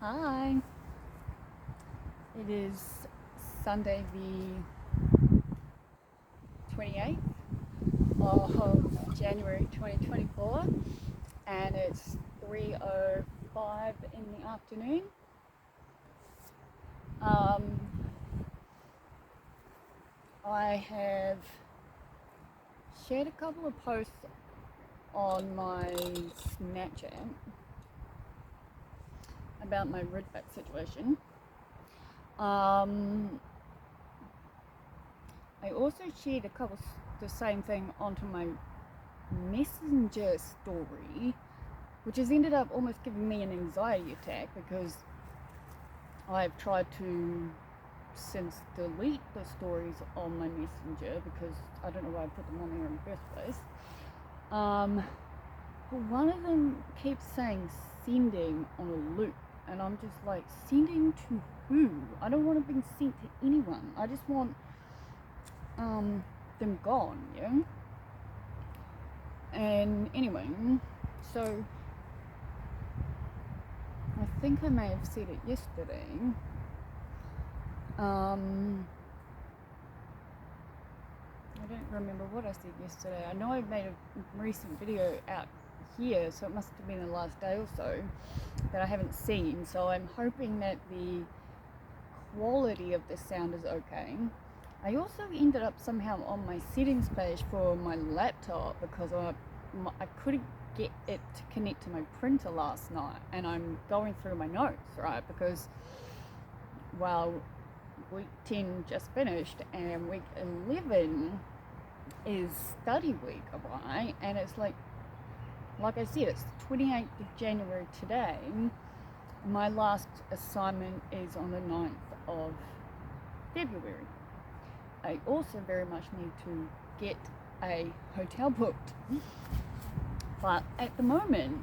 Hi, it is Sunday the 28th of January 2024 and it's 3:05 in the afternoon. I have shared a couple of posts on my Snapchat about my ridback situation. I also shared the same thing onto my Messenger story, which has ended up almost giving me an anxiety attack because I've tried to since delete the stories on my Messenger because I don't know why I put them on there in the first place. But one of them keeps saying sending on a loop, and I'm just like, sending to who? I don't want to be sent to anyone. I just want them gone, yeah? And anyway, so I think I may have said it yesterday. I don't remember what I said yesterday. I know I made a recent video out here, so it must have been the last day or so that I haven't seen. So I'm hoping that the quality of the sound is okay. I also ended up somehow on my settings page for my laptop because I couldn't get it to connect to my printer last night, and I'm going through my notes, right? Because week 10 just finished and week 11 is study week, right? And it's like I said, it's the 28th of January today. My last assignment is on the 9th of February. I also very much need to get a hotel booked. But at the moment,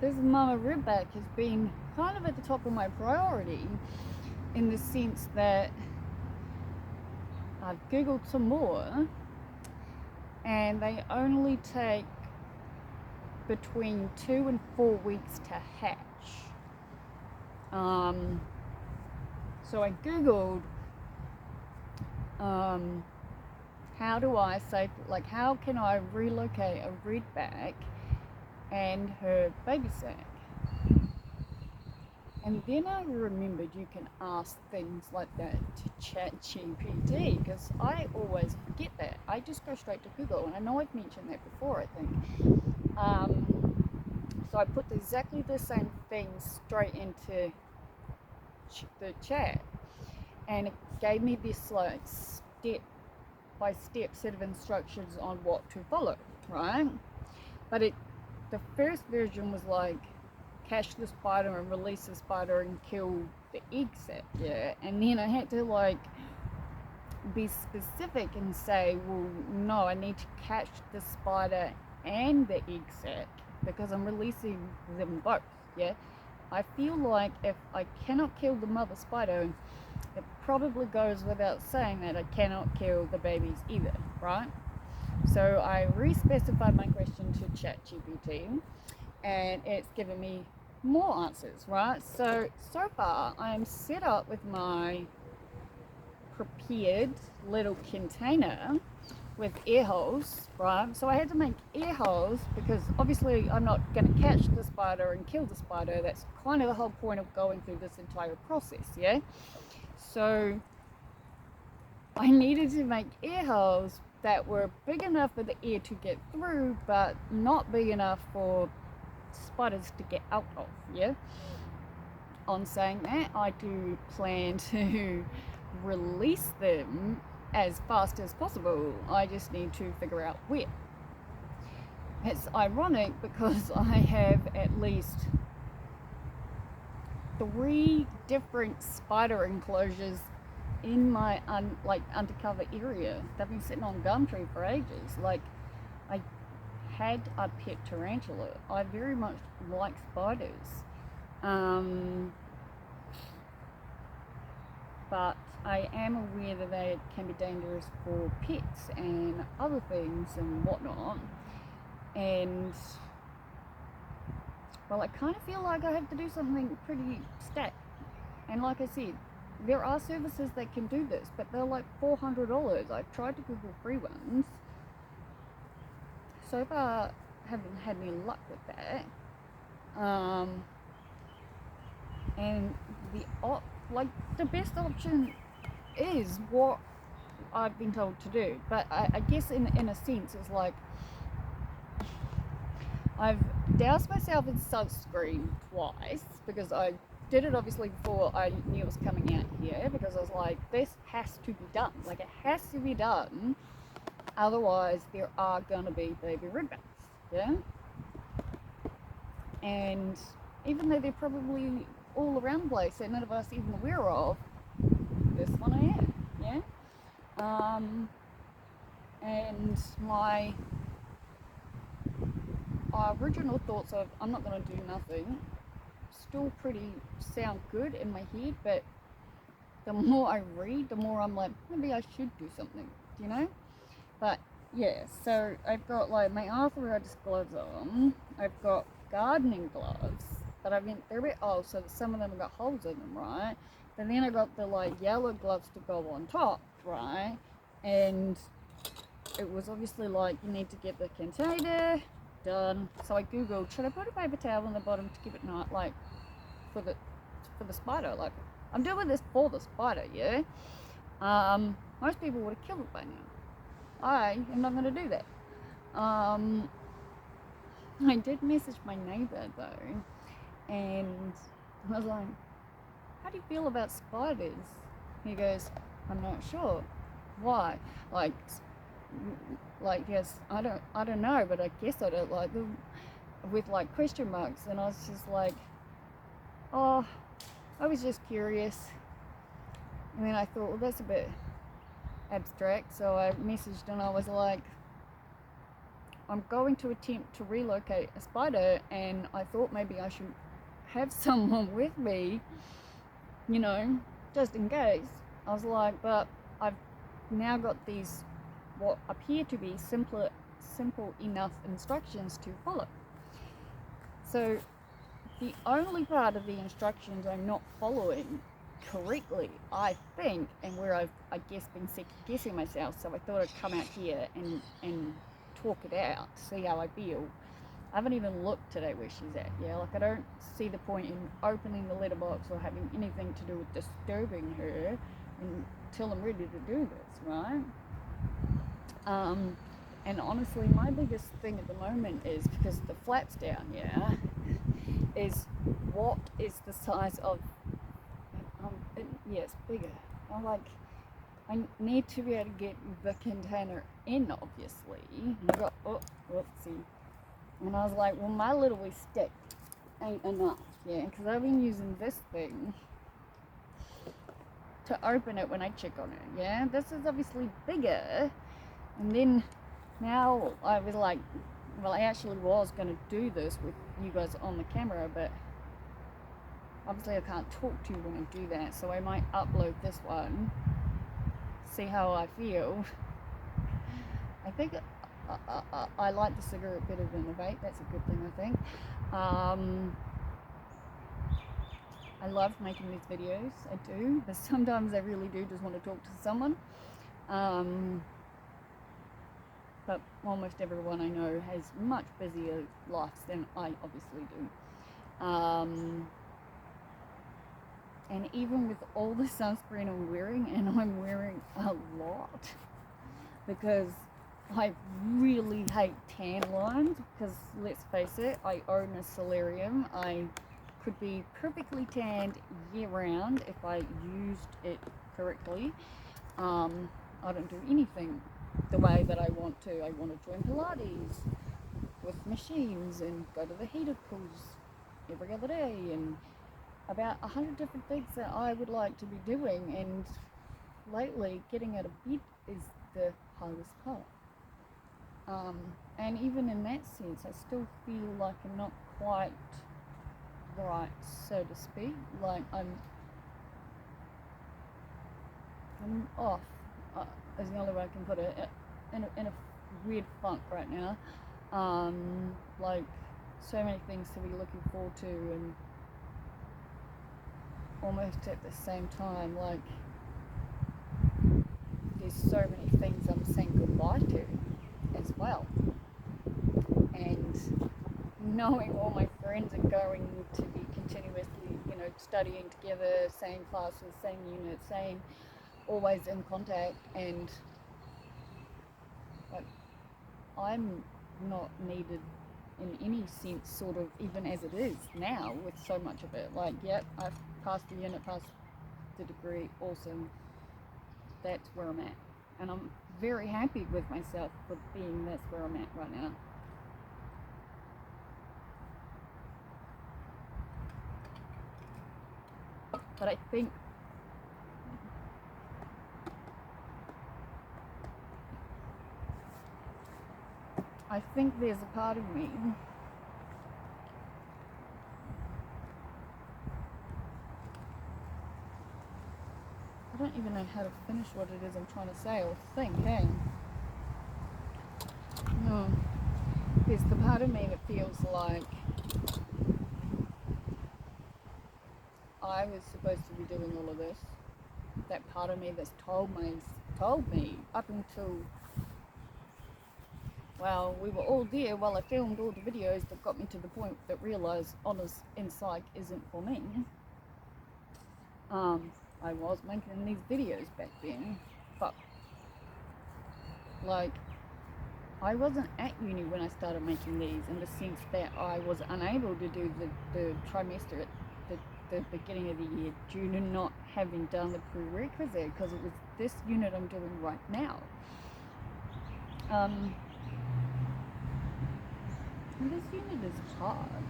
this Mama Ridback has been kind of at the top of my priority in the sense that I've Googled some more and they only take between 2 and 4 weeks to hatch. So I Googled how can I relocate a redback and her baby sack? And then I remembered you can ask things like that to ChatGPT, because I always forget that. I just go straight to Google, and I know I've mentioned that before, I think. So I put exactly the same thing straight into the chat, and it gave me this like step-by-step set of instructions on what to follow, right? But the first version was like, catch the spider and release the spider and kill the egg sac, yeah? And then I had to like be specific and say, well, no, I need to catch the spider and the egg sac because I'm releasing them both, yeah? I feel like if I cannot kill the mother spider, it probably goes without saying that I cannot kill the babies either, right? So I re-specified my question to ChatGPT, and it's given me more answers, right? So far I'm set up with my prepared little container with air holes, right? So I had to make air holes because obviously I'm not going to catch the spider and kill the spider. That's kind of the whole point of going through this entire process, yeah? So I needed to make air holes that were big enough for the air to get through, but not big enough for spiders to get out of, yeah? On saying that, I do plan to release them as fast as possible. I just need to figure out where. It's ironic because I have at least 3 different spider enclosures in my undercover area. They've been sitting on Gumtree for ages. Like, I had a pet tarantula. I very much like spiders. But I am aware that they can be dangerous for pets and other things and whatnot. And Well, I kind of feel like I have to do something pretty stat. And like I said, there are services that can do this, but they're like $400. I've tried to Google free ones. So far, haven't had any luck with that. And the best option is what I've been told to do. But I guess in a sense, it's like I've doused myself in sunscreen twice because I did it obviously before I knew it was coming out here, because I was like, this has to be done. Like, it has to be done. Otherwise, there are going to be baby redbacks. Yeah? And even though they're probably all around the place that none of us even aware of, this one I am. Yeah? And my original thoughts of I'm not going to do nothing still pretty sound good in my head, but the more I read, the more I'm like, maybe I should do something, you know? But yeah, so I've got like my arthritis gloves on, I've got gardening gloves, but I mean, they're a bit old, so some of them have got holes in them, right? But then I got the like yellow gloves to go on top, right? And it was obviously like, you need to get the container done. So I googled, should I put a paper towel on the bottom to keep it not like for the spider? Like, I'm doing this for the spider, yeah. Most people would have killed it by now. I am not going to do that. I did message my neighbor though, and I was like, how do you feel about spiders? He goes, I'm not sure. Why? Like, yes, I don't know, but I guess I don't like them, with like question marks. And I was just like, oh, I was just curious. And then I thought, well, that's a bit abstract, so I messaged and I was like, I'm going to attempt to relocate a spider, and I thought maybe I should have someone with me, you know, just in case. I was like, but I've now got these what appear to be simple enough instructions to follow. So the only part of the instructions I'm not following correctly, I think, and where I've, I guess, been second guessing myself, so I thought I'd come out here and talk it out, see how I feel. I haven't even looked today where she's at. Yeah, like, I don't see the point in opening the letterbox or having anything to do with disturbing her until I'm ready to do this, right? And honestly, my biggest thing at the moment is, because the flat's down, yeah, is what is the size of, yeah, it's bigger. I need to be able to get the container in, obviously. And I got, whoopsie. And I was like, well, my little wee stick ain't enough, yeah, because I've been using this thing to open it when I check on it, yeah. This is obviously bigger. And then now I was like, well, I actually was going to do this with you guys on the camera, but obviously I can't talk to you when I do that, so I might upload this one, see how I feel. I think I like the cigarette better than the vape. That's a good thing, I think. I love making these videos, I do, but sometimes I really do just want to talk to someone. But almost everyone I know has much busier lives than I obviously do. And even with all the sunscreen I'm wearing, and I'm wearing a lot, because I really hate tan lines, because let's face it, I own a solarium. I could be perfectly tanned year round if I used it correctly. I don't do anything the way that I want to. I want to join Pilates with machines and go to the heated pools every other day, and about 100 different things that I would like to be doing. And lately, getting out of bed is the hardest part. And even in that sense, I still feel like I'm not quite right, so to speak. Like I'm off, is the only way I can put it, in a weird funk right now. Like, so many things to be looking forward to, and almost at the same time, like, there's so many things I'm saying goodbye to as well. And knowing all my friends are going to be continuously, studying together, same classes, same units, same, always in contact, and like, I'm not needed in any sense, sort of, even as it is now with so much of it. Like, yep, I've passed the unit, passed the degree, awesome. That's where I'm at. And I'm very happy with myself for being that's where I'm at right now. But I think there's a part of me I don't even know how to finish what it is I'm trying to say or think, hey? No. There's the part of me that feels like I was supposed to be doing all of this. That part of me that's told me up until, well, we were all there while I filmed all the videos that got me to the point that realised honours in psych isn't for me. I was making these videos back then, but like, I wasn't at uni when I started making these, in the sense that I was unable to do the trimester at the beginning of the year due to not having done the prerequisite, because it was this unit I'm doing right now. And this unit is hard.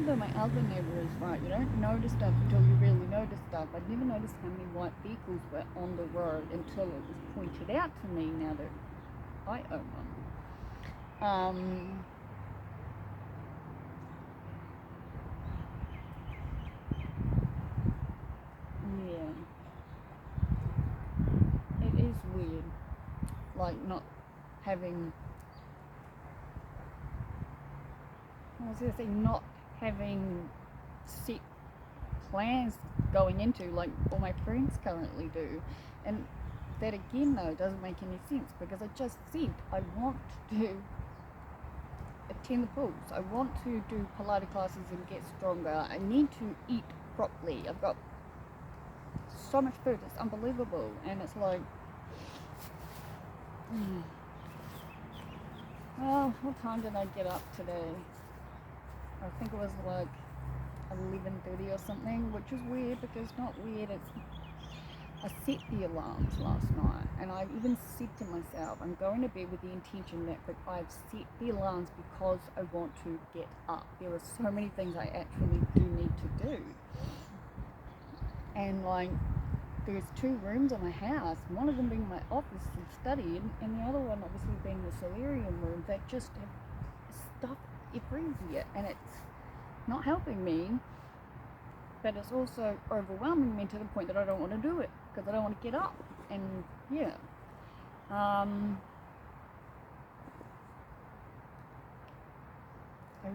My other neighbour is right. You don't notice stuff until you really notice stuff. I never noticed how many white vehicles were on the road until it was pointed out to me now that I own one. Yeah. It is weird. Like, not having... not having set plans going into, like all my friends currently do. And that again, though, doesn't make any sense, because I just said I want to attend the pools, I want to do Pilates classes and get stronger, I need to eat properly, I've got so much food, it's unbelievable. And it's like, well, what time did I get up today? I think it was like 11:30 or something, which is weird, because not weird, it's, I set the alarms last night, and I even said to myself, I'm going to bed with the intention that I've set the alarms because I want to get up. There are so many things I actually do need to do. And like, there's 2 rooms in my house, one of them being my office and study, and the other one obviously being the solarium room, that just have stuff everywhere, and it's not helping me, but it's also overwhelming me to the point that I don't want to do it, because I don't want to get up. And yeah, I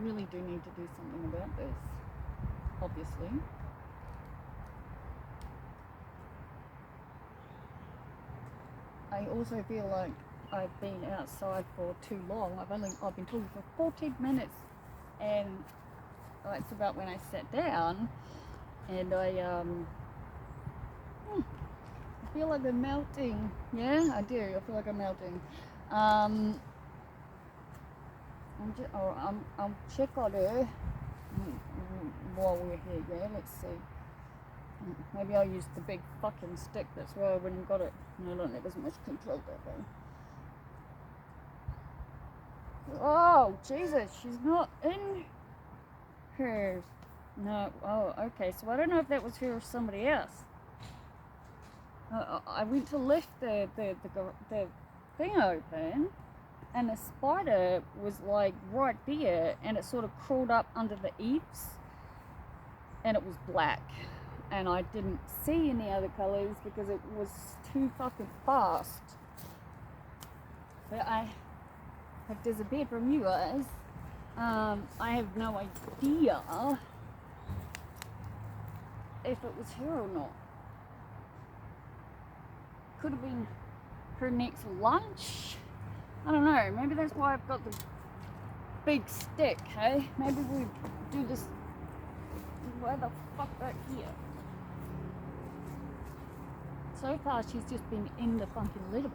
really do need to do something about this, obviously. I also feel like I've been outside for too long. I've been talking for 14 minutes, and that's about when I sat down, and I feel like I'm melting. Yeah, I do. I feel like I'm melting. I'll check on her while we're here. Yeah, let's see. Maybe I'll use the big fucking stick. That's why I went and got it. No, don't have as much control that way. Oh, Jesus, she's not in her. No, oh, okay, so I don't know if that was her or somebody else. I went to lift the thing open, and the spider was like right there, and it sort of crawled up under the eaves, and it was black, and I didn't see any other colors because it was too fucking fast. but I have disappeared from you guys. I have no idea if it was her or not. Could have been her next lunch. I don't know. Maybe that's why I've got the big stick, hey? Maybe we do this. Where the fuck back here? So far, she's just been in the fucking letterbox.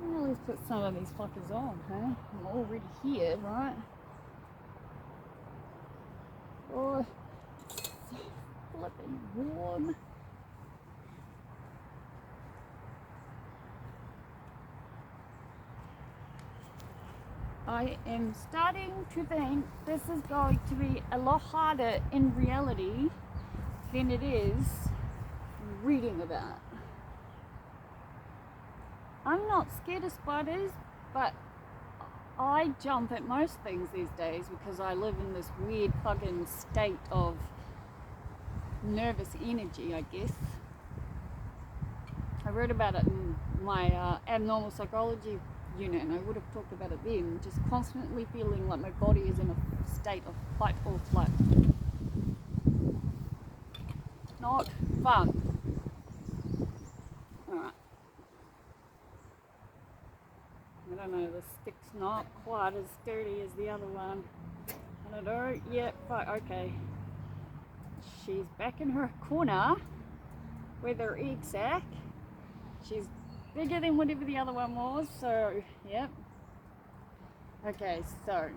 Well, let's put some of these fuckers on, hey? I'm already here, right? Oh, it's so flipping warm. I am starting to think this is going to be a lot harder in reality than it is reading about. I'm not scared of spiders, but I jump at most things these days because I live in this weird fucking state of nervous energy, I guess. I wrote about it in my abnormal psychology unit, and I would have talked about it then. Just constantly feeling like my body is in a state of fight or flight. Not fun. Alright. I don't know, the stick's not quite as sturdy as the other one. I don't know, yeah, but okay. She's back in her corner with her egg sac. She's bigger than whatever the other one was, so, yep. Okay, so.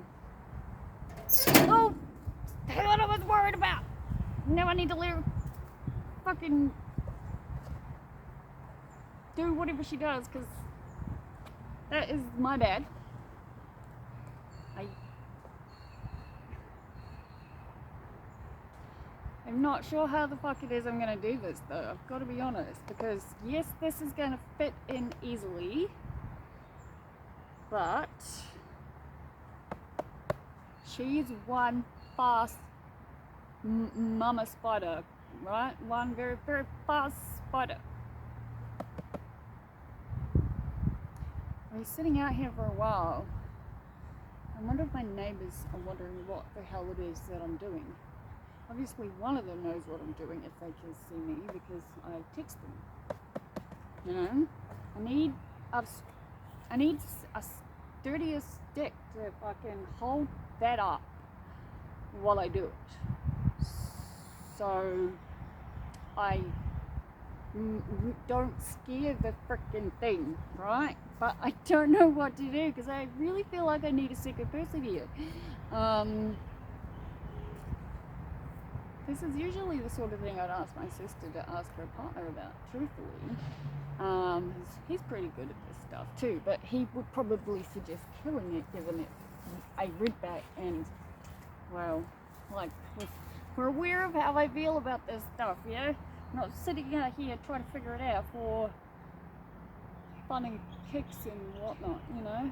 Oh! That's what I was worried about! Now I need to let her fucking do whatever she does, because that is my bad. I'm not sure how the fuck it is I'm going to do this though, I've got to be honest, because yes, this is going to fit in easily, but she's one fast mama spider, right? One very, very fast spider. I was sitting out here for a while. I wonder if my neighbours are wondering what the hell it is that I'm doing. Obviously, one of them knows what I'm doing if they can see me because I text them. You know, I need a sturdier stick to fucking hold that up while I do it. So I don't scare the frickin' thing, right? But I don't know what to do because I really feel like I need a second person here. This is usually the sort of thing I'd ask my sister to ask her partner about, truthfully. He's pretty good at this stuff too, but he would probably suggest killing it, given it I read back and, well, like, we're aware of how I feel about this stuff, yeah? I'm not sitting out here trying to figure it out for fun and kicks and whatnot, you know?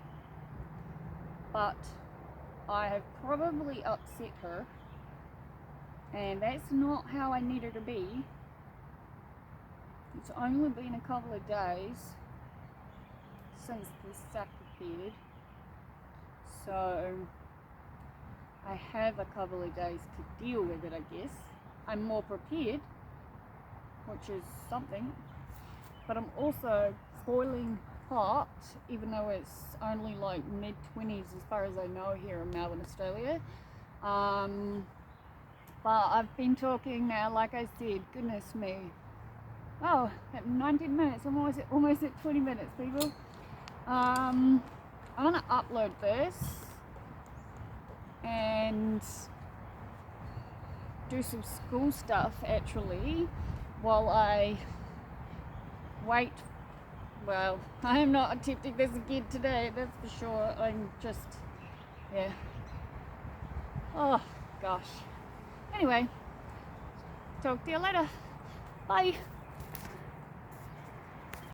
But I have probably upset her. And that's not how I need her to be. It's only been a couple of days since this sack appeared. So I have a couple of days to deal with it, I guess. I'm more prepared, which is something. But I'm also boiling hot, even though it's only like mid-20s as far as I know here in Melbourne, Australia. But I've been talking now, like I said, goodness me. Oh, at 19 minutes, I'm almost at 20 minutes, people. I'm gonna upload this and do some school stuff actually while I wait. Well, I am not attempting this again today, that's for sure. I'm just, yeah. Oh, gosh. Anyway, talk to you later. Bye.